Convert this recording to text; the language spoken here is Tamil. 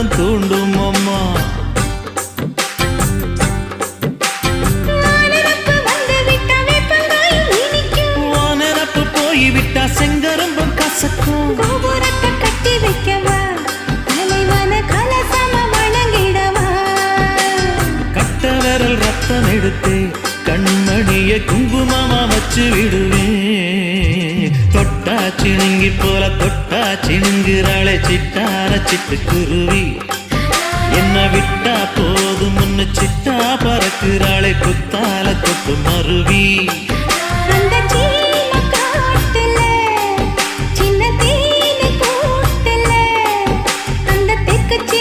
உள்ளம் தூண்டும் அம்மா. வானரப்பு போய்விட்டா செங்கரும்பும் கசக்கும். கோபுரத்தை கட்டி வைக்கவா, தலைவன கலசம வணங்கிடவா. கட்ட விரல் ரத்தம் எடுத்து கண்மணிய குங்குமமா வச்சு விடுவேன். தொட்டா சிணுங்கி போல தொட்டா சிணுங்குறாளே சிட்டார சிட்டுக்குருவி. என்ன விட்டா போதும் முன்னு சிட்டா பறக்குறாளே குத்தால தொட்டு மருவி. அந்த